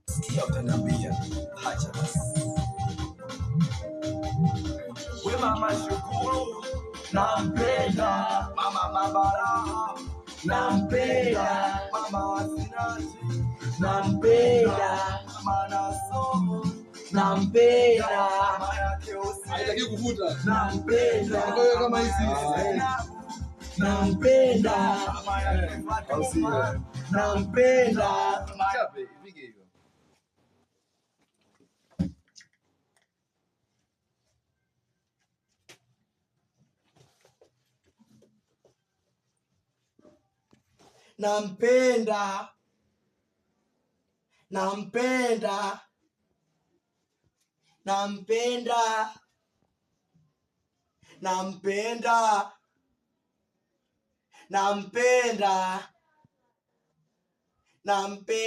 Sikia utaniambia hacha basi. We mama Shukuru nampenda, mama Mabara nampenda, mama Wasinaji nampenda, mama Nasomo nampenda, mama yake Ose haitaki kuvuta nampenda, kama hizi nampenda, mama yake Fatuma nampenda. Chape ipige hivyo. Nampenda, nampenda, nampenda, nampenda, nampenda, nampenda.